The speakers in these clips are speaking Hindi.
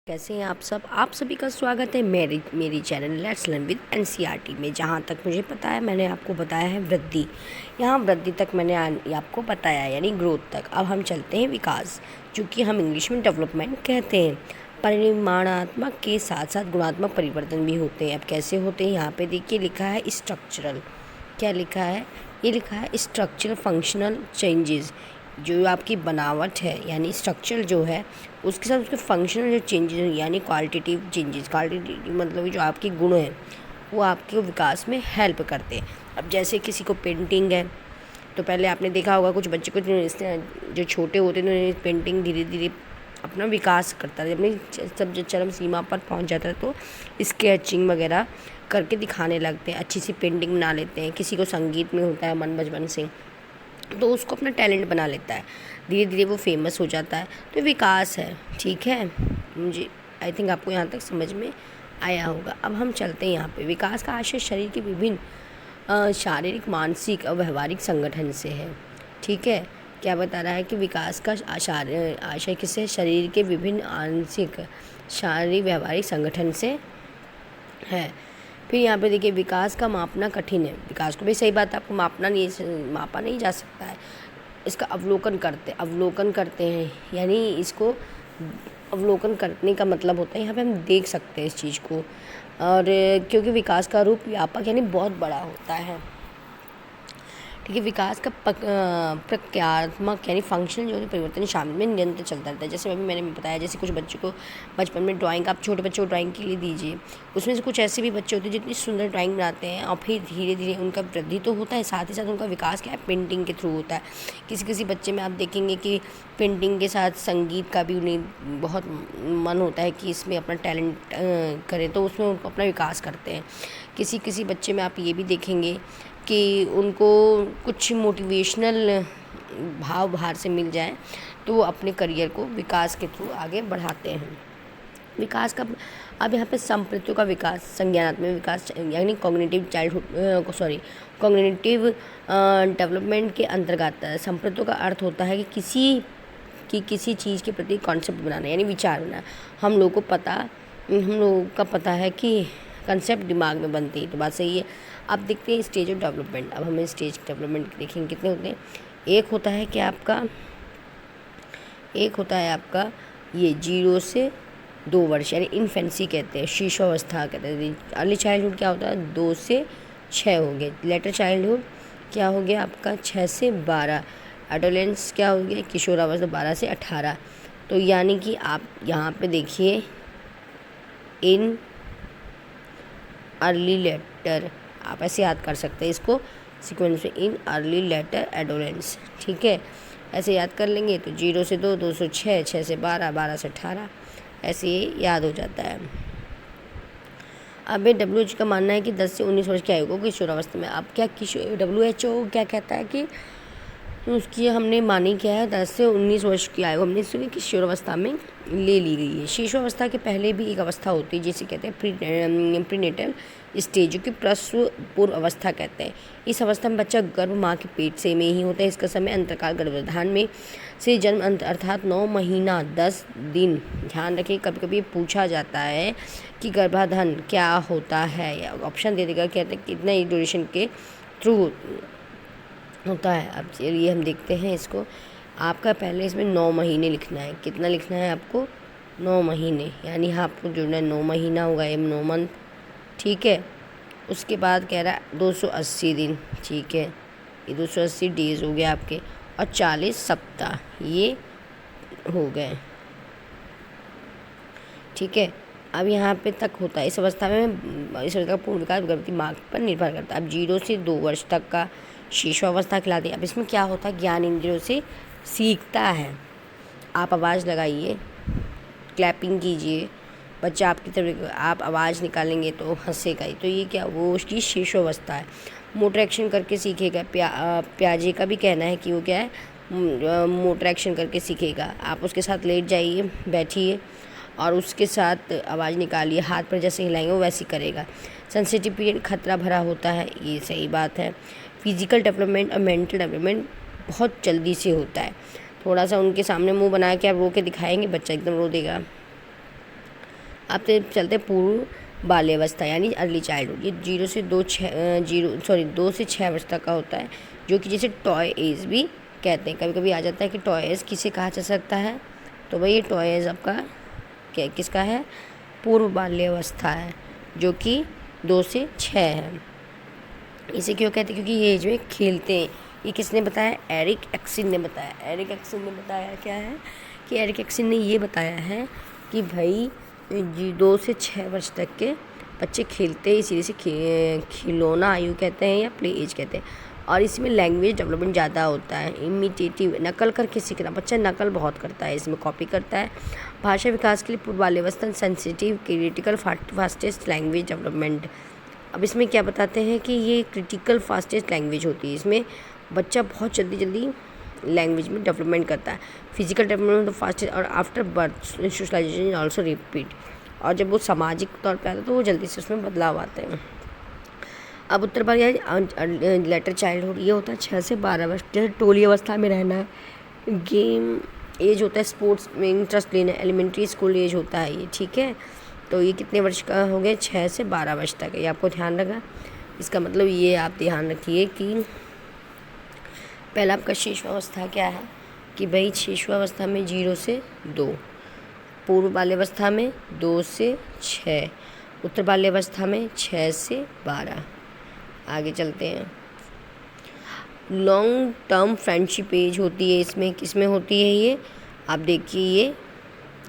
कैसे हैं आप सभी का स्वागत है मेरी channel let's learn with NCERT में। जहाँ तक मुझे पता है मैंने आपको बताया है वृद्धि, यहाँ वृद्धि तक मैंने आपको बताया यानी ग्रोथ तक। अब हम चलते हैं विकास, जो कि हम इंग्लिश में डेवलपमेंट कहते हैं। परिमाणात्मक के साथ साथ गुणात्मक परिवर्तन भी होते हैं। अब कैसे होते हैं, यहाँ पे देखिए लिखा है स्ट्रक्चरल। क्या लिखा है? ये लिखा है स्ट्रक्चरल फंक्शनल चेंजेस। जो आपकी बनावट है यानी स्ट्रक्चर जो है, उसके साथ उसके फंक्शनल जो चेंजेस यानी क्वालिटेटिव चेंजेस। क्वालिटेटिव मतलब जो आपके गुण हैं वो आपके विकास में हेल्प करते हैं। अब जैसे किसी को पेंटिंग है तो पहले आपने देखा होगा कुछ बच्चे को जो छोटे होते हैं तो पेंटिंग धीरे धीरे अपना विकास करता है। अपनी सब जो चरम सीमा पर पहुंच जाता है तो स्केचिंग वगैरह करके दिखाने लगते हैं, अच्छी सी पेंटिंग बना लेते हैं। किसी को संगीत में होता है मन बचपन से तो उसको अपना टैलेंट बना लेता है, धीरे धीरे वो फेमस हो जाता है। तो विकास है, ठीक है। मुझे आई थिंक आपको यहाँ तक समझ में आया होगा। अब हम चलते हैं यहाँ पे। विकास का आशय शरीर के विभिन्न शारीरिक, मानसिक और व्यवहारिक संगठन से है, ठीक है। क्या बता रहा है कि विकास का आशय किससे? शरीर के विभिन्न आंशिक, शारीरिक, व्यवहारिक संगठन से है। फिर यहाँ पे देखिए विकास का मापना कठिन है। विकास को भी सही बात है, आपको मापा नहीं जा सकता है। इसका अवलोकन करते हैं यानी इसको अवलोकन करने का मतलब होता है यहाँ पे हम देख सकते हैं इस चीज़ को। और क्योंकि विकास का रूप व्यापक यानी बहुत बड़ा होता है, ठीक है। विकास का प्रक्रियात्मक यानी फंक्शनल जो परिवर्तन शामिल में निरंतर चलता रहता है। जैसे अभी मैंने बताया, जैसे कुछ बच्चों को बचपन में ड्राइंग, आप छोटे बच्चों को ड्राइंग के लिए दीजिए, उसमें से कुछ ऐसे भी बच्चे होते हैं जितनी सुंदर ड्राइंग बनाते हैं और फिर धीरे धीरे उनका वृद्धि तो होता है, साथ ही साथ उनका विकास क्या है, पेंटिंग के थ्रू होता है। किसी किसी बच्चे में आप देखेंगे कि पेंटिंग के साथ संगीत का भी उन्हें बहुत मन होता है कि इसमें अपना टैलेंट करें, तो उसमें उनको अपना विकास करते हैं। किसी किसी बच्चे में आप ये भी देखेंगे कि उनको कुछ मोटिवेशनल भाव बाहर से मिल जाए तो वो अपने करियर को विकास के थ्रू आगे बढ़ाते हैं। विकास का अब यहाँ पे संप्रतियों का विकास, संज्ञानात्मक विकास यानी कॉग्निटिव डेवलपमेंट के अंतर्गत आता है। संप्रतियों का अर्थ होता है कि किसी चीज़ के प्रति कॉन्सेप्ट बनाना यानी विचार बनाना। हम लोगों का पता है कि कंसेप्ट दिमाग में बनते हैं, तो बात सही है। अब देखते हैं स्टेज ऑफ डेवलपमेंट। अब हमें स्टेज डेवलपमेंट देखेंगे कितने होते हैं। एक होता है आपका ये 0 से 2 वर्ष यानी इन्फेंसी कहते हैं, शिशुअवस्था कहते हैं। अर्ली चाइल्डहुड क्या होता है? 2 से 6 हो गए। लेटर चाइल्डहुड क्या हो गया आपका? 6 से 12। एडोलेंस क्या हो गया? किशोरावस्था 12 से 18। तो यानी कि आप यहाँ पे देखिए इन अर्ली लेटर, आप ऐसे याद कर सकते हैं इसको सीक्वेंस में, इन अर्ली लेटर एडोलेंस, ठीक है। ऐसे याद कर लेंगे तो 0 से 2, 2 से 6, 6 से 12, 12 से 18, ऐसे ही याद हो जाता है। अब WHO का मानना है कि 10 से 19 वर्ष की आयु को किशोरावस्था में, अब क्या WHO क्या कहता है कि उसकी हमने मानी क्या है, 10 से 19 वर्ष की आयु हमने इसमें किशोरावस्था में ले ली गई है। शिशुअवस्था के पहले भी एक अवस्था होती है जिसे कहते हैं प्रीनेटल स्टेज, जो कि प्रसव पूर्व अवस्था कहते हैं। इस अवस्था में बच्चा गर्भ माँ के पेट से में ही होता है। इसका समय अंतराल गर्भाधान में से जन्म अर्थात 9 महीना 10 दिन। ध्यान रखिए, कभी कभी पूछा जाता है कि गर्भाधान क्या होता है, ऑप्शन दे देगा, कहते हैं कितना ड्यूरेशन के थ्रू होता है। अब चलिए हम देखते हैं इसको। आपका पहले इसमें 9 महीने लिखना है। कितना लिखना है आपको? 9 महीने, यानी आपको जुड़ना है 9 महीना होगा, 9 मंथ, ठीक है। उसके बाद कह रहा है 280 दिन, ठीक है। ये 280 डेज हो गए आपके, और 40 सप्ताह ये हो गए, ठीक है। अब यहाँ पे तक होता है इस अवस्था का पूर्ण विकास गर्भवती माँ पर निर्भर करता है। अब 0 से 2 वर्ष तक का शिशुअवस्था खिलाती है। अब इसमें क्या होता है, ज्ञान इंद्रियों से सीखता है। आप आवाज़ लगाइए, क्लैपिंग कीजिए, बच्चा आपकी तरफ, आप आवाज़ निकालेंगे तो हंसेगा ही, तो ये क्या, वो उसकी शिशुअवस्था है। मोटर एक्शन करके सीखेगा। प्याजे का भी कहना है कि वो क्या है, मोटर एक्शन करके सीखेगा। आप उसके साथ लेट जाइए, बैठिए और उसके साथ आवाज़ निकालिए, हाथ पर जैसे हिलाएंगे वो वैसे करेगा। सेंसिटिव पीरियड खतरा भरा होता है, ये सही बात है। फिजिकल डेवलपमेंट और मेंटल डेवलपमेंट बहुत जल्दी से होता है। थोड़ा सा उनके सामने मुंह बना के आप रो के दिखाएंगे, बच्चा एकदम रो देगा। अब चलते पूर्व बाल्यावस्था यानी अर्ली चाइल्डहुड। ये 2 से 6 वर्ष तक का होता है, जो कि जिसे टॉय एज भी कहते हैं। कभी कभी आ जाता है कि टॉय एज किसे कहा जा सकता है, तो भाई ये टॉय एज आपका क्या किसका है, पूर्व बाल्यावस्था है, जो कि 2 से 6 है। इसे क्यों कहते हैं, क्योंकि ये एज में खेलते हैं। ये किसने बताया, एरिक एक्सन ने बताया। एरिक एक्सन ने बताया क्या है कि एरिक एक्सन ने ये बताया है कि भाई 2 से 6 वर्ष तक के बच्चे खेलते हैं, इसीलिए से खिलौना आयु कहते हैं या प्ले एज कहते हैं। और इसमें लैंग्वेज डेवलपमेंट ज़्यादा होता है। इमिटेटिव नकल करके सीखना, बच्चा नकल बहुत करता है, इसमें कॉपी करता है। भाषा विकास के लिए पूर्व बाल्यावस्था sensitive critical fastest language development. अब इसमें क्या बताते हैं कि ये क्रिटिकल फास्टेस्ट लैंग्वेज होती है, इसमें बच्चा बहुत जल्दी लैंग्वेज में डेवलपमेंट करता है। फिजिकल डेवलपमेंट फास्टेस्ट और after birth socialisation also repeat. और जब वो सामाजिक तौर पर आता है तो वो जल्दी से उसमें बदलाव आते हैं। अब उत्तर भारत लेटर चाइल्डहुड ये होता है 6 से 12 वर्ष, जैसे टोली अवस्था में रहना है। गेम एज होता है, स्पोर्ट्स में इंटरेस्ट लेना, एलिमेंट्री स्कूल एज होता है ये, ठीक है। तो ये कितने वर्ष का हो गया, 6 से 12 वर्ष तक है, ये आपको ध्यान रखना। इसका मतलब ये आप ध्यान रखिए कि पहला आपका शिशुअवस्था क्या है कि भाई शिशुअवस्था में 0 से 2, पूर्व बाल्यावस्था में 2 से 6, उत्तर बाल्यावस्था में 6 से 12। आगे चलते हैं। लॉन्ग टर्म फ्रेंडशिप एज होती है, इसमें किसमें होती है ये, आप देखिए ये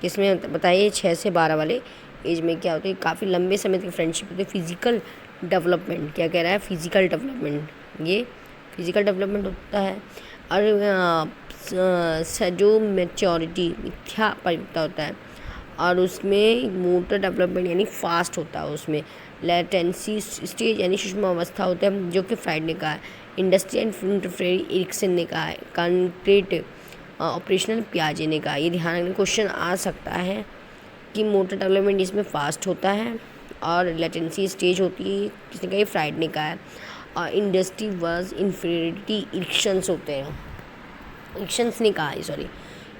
किसमें बताइए, 6 से 12 वाले एज में क्या होता है, काफ़ी लंबे समय तक फ्रेंडशिप होती है। फिजिकल डेवलपमेंट क्या कह रहा है, फिजिकल डेवलपमेंट, ये फिजिकल डेवलपमेंट होता है। और जो मैच्योरिटी मिथ्या परिपक्वता होता है, और उसमें मोटर डेवलपमेंट यानी फास्ट होता है। उसमें लेटेंसी स्टेज यानी सूक्ष्म अवस्था होता है, जो कि फ्राइड ने कहा है। इंडस्ट्री एंड इंटरफेरेंस एरिक्सन ने कहा है। कंक्रीट ऑपरेशनल पियाजे ने कहा। ये ध्यान रखना, क्वेश्चन आ सकता है कि मोटर डेवलपमेंट इसमें फास्ट होता है और लेटेंसी स्टेज होती है, किसने कहा, फ्राइड ने कहा है। और इंडस्ट्री वर्स इन्फीरियरिटी इरिक्शंस होते हैं, इरिक्शंस ने कहा है, सॉरी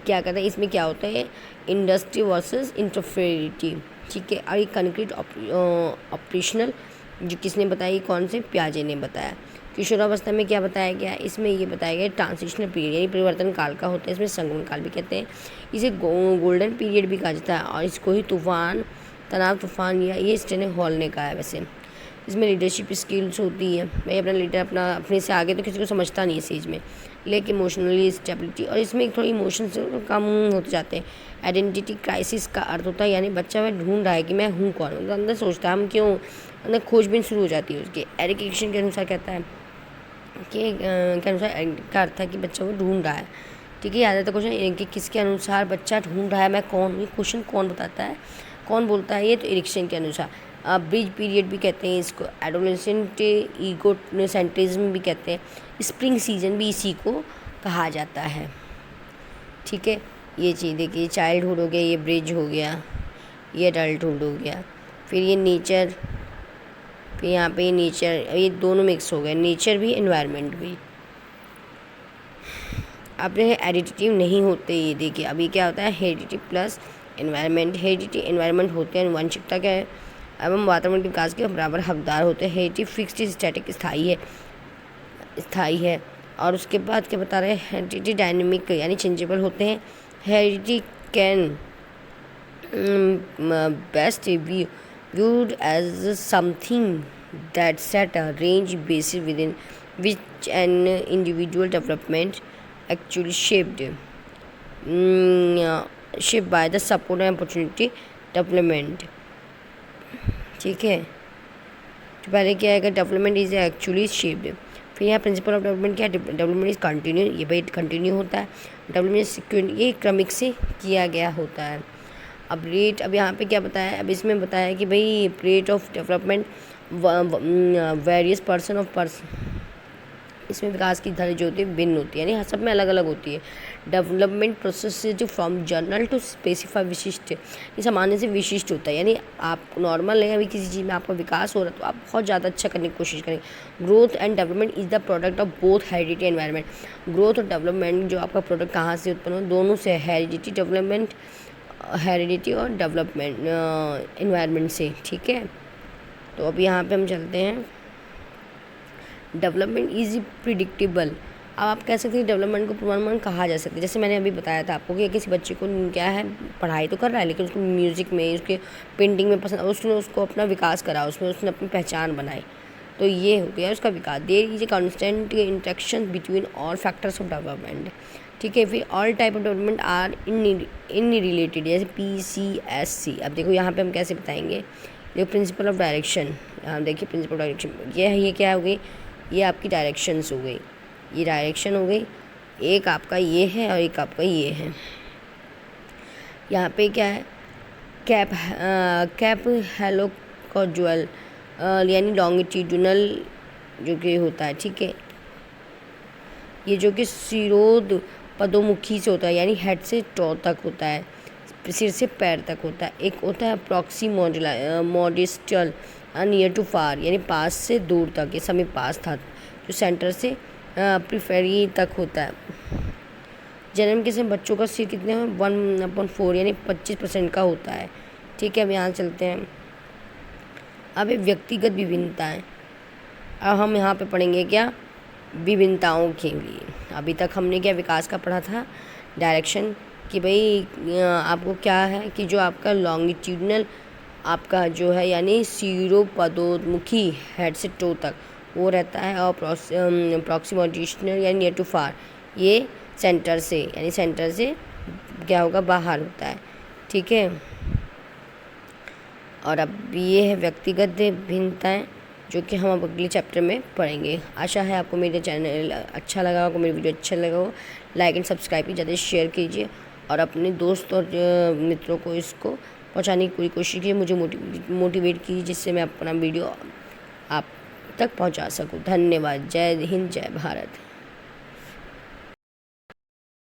क्या कहते हैं, इसमें क्या होता है, इंडस्ट्री वर्सेस इंटरफेरिटी, ठीक है। और ये कंक्रीट ऑपरेशनल जो किसने बताया, कौन से, पियाजे ने बताया। किशोरावस्था में क्या बताया गया, इसमें ये बताया गया ट्रांजिशनल पीरियड यानी परिवर्तन काल का होता है, इसमें संगमन काल भी कहते हैं। इसे गोल्डन पीरियड भी कहा जाता है, और इसको ही तूफान, तनाव तूफान या ये स्टेने हॉल ने कहा है। वैसे इसमें लीडरशिप स्किल्स होती है, भाई अपना लीडर अपने से आगे तो किसी को समझता नहीं है इस चीज़ में, लेकिन इमोशनली स्टेबिलिटी, और इसमें थोड़ी इमोशंस कम होते जाते हैं। आइडेंटिटी क्राइसिस का अर्थ होता है यानी बच्चा वह ढूंढ रहा है कि मैं हूँ कौन, मतलब अंदर सोचता है हम क्यों, अंदर खोजबीन शुरू हो जाती है उसकी। एरिक एक्सन के अनुसार कहता है कि के अनुसार का अर्थ है कि बच्चा वो ढूंढ रहा है, ठीक है। याद है तो क्वेश्चन कि किसके अनुसार बच्चा ढूंढ रहा है, मैं कौन, ये क्वेश्चन कौन बताता है, कौन बोलता है, ये तो एरिक्सन के अनुसार। ब्रिज पीरियड भी कहते हैं इसको, एडोलेसेंट ईगोसेंट्रिज्म भी कहते हैं, स्प्रिंग सीजन भी इसी को कहा जाता है, ठीक है। ये चीज़ देखिए, चाइल्डहुड हो गया, ये ब्रिज हो गया, ये अडल्टहुड हो गया, फिर ये नेचर, फिर यहाँ पे ये नेचर, ये दोनों मिक्स हो गए, नेचर भी एनवायरनमेंट भी। अपने हेरिडिटिव नहीं होते, ये देखिए अभी क्या होता है, heredity plus environment. Heredity environment होते हैं अनुवांशिकता क्या है एवं वातावरण के विकास के बराबर हकदार होते हैं। हेरिडिटी फिक्स्ड स्टैटिक स्थायी है। और उसके बाद क्या बता रहे हैं, हेरिडिटी डायनेमिक यानी चेंजेबल होते हैं। Heredity can best viewed as something that set a range basis within which an individual development actually shaped by the support and opportunity development, ठीक है। तो पहले क्या है, डेवलपमेंट इज एक्चुअली शेप्ड। फिर यहाँ प्रिंसिपल ऑफ डेवलपमेंट क्या है, डेवलपमेंट इज कंटिन्यू, ये भाई कंटिन्यू होता है। डेवलपमेंट सिक्वेंस ये क्रमिक से किया गया होता है। अब रेट, अब यहाँ पे क्या बताया, अब इसमें बताया कि भाई rate of development various person of person, इसमें विकास की दर जो होती है भिन्न होती है, यानी सब में अलग अलग होती है। Development process from general to specify विशिष्ट, ये सामान्य से विशिष्ट होता है, यानी आप नॉर्मल है, अभी किसी चीज़ में आपका विकास हो रहा है तो आप बहुत ज़्यादा अच्छा करने की कोशिश करें। Growth and development is the product of both heredity environment. Growth और डेवलपमेंट जो आपका प्रोडक्ट कहाँ से उत्पन्न हो, दोनों से, हेरिडिटी डेवलपमेंट हेरिडिटी और डेवलपमेंट एनवायरनमेंट से, ठीक है। तो अब यहाँ पे हम चलते हैं, डेवलपमेंट इज़ प्रिडिक्टेबल। अब आप कह सकते हैं डेवलपमेंट को पूर्वानुमान कहा जा सकता है। जैसे मैंने अभी बताया था आपको कि किसी बच्चे को क्या है, पढ़ाई तो कर रहा है लेकिन उसको म्यूज़िक में, उसके पेंटिंग में पसंद, उसने उसको अपना विकास करा, उसमें उसने अपनी पहचान बनाई, तो ये हो गया उसका विकास। There is a constant interaction between all factors of development, ठीक है। फिर all type of development are interrelated, जैसे PCSC। अब देखो यहाँ पे हम कैसे बताएंगे, देखो प्रिंसिपल ऑफ डायरेक्शन, यहाँ देखिए प्रिंसिपल ऑफ डायरेक्शन, ये क्या हो गई, ये आपकी डायरेक्शंस हो गई, ये डायरेक्शन हो गई, एक आपका ये है और एक आपका ये है। यहाँ पे क्या है, कैप हेलोकॉजुअल यानी लॉन्गिट्यूडिनल जो कि होता है, ठीक है। ये जो कि सिरोध पदोमुखी से होता है, यानी हेड से टो तक होता है, सिर से पैर तक होता है। एक होता है प्रॉक्सी मॉडिस्टल नियर टू फार, यानी पास से दूर तक, ये समीप पास था, जो सेंटर से प्रीफेरी तक होता है। जन्म के समय बच्चों का सिर कितने हैं, 1/4 यानी 25% का होता है, ठीक है। अब यहाँ चलते हैं, अब ये व्यक्तिगत विभिन्नताएं। अब हम यहाँ पे पढ़ेंगे क्या, विभिन्नताओं के लिए। अभी तक हमने क्या विकास का पढ़ा था, डायरेक्शन, कि भाई आपको क्या है कि जो आपका लॉन्गिट्यूडनल आपका जो है यानी सिरोपदोमुखी हेड से टो तक वो रहता है, और प्रॉक्सिमोटिशनल यानी नियर टू फार, ये सेंटर से, यानी सेंटर से क्या होगा, बाहर होता है, ठीक है। और अब ये है व्यक्तिगत भिन्नताएं, जो कि हम अब अगले चैप्टर में पढ़ेंगे। आशा है आपको मेरे चैनल अच्छा लगा होगा, मेरी वीडियो अच्छा लगा हो, लाइक एंड सब्सक्राइब कीजिए, ज़्यादा शेयर कीजिए और अपने दोस्त और मित्रों को इसको पहुंचाने की पूरी कोशिश कीजिए, मुझे मोटिवेट कीजिए, जिससे मैं अपना वीडियो आप तक पहुंचा सकूं। धन्यवाद। जय हिंद, जय भारत।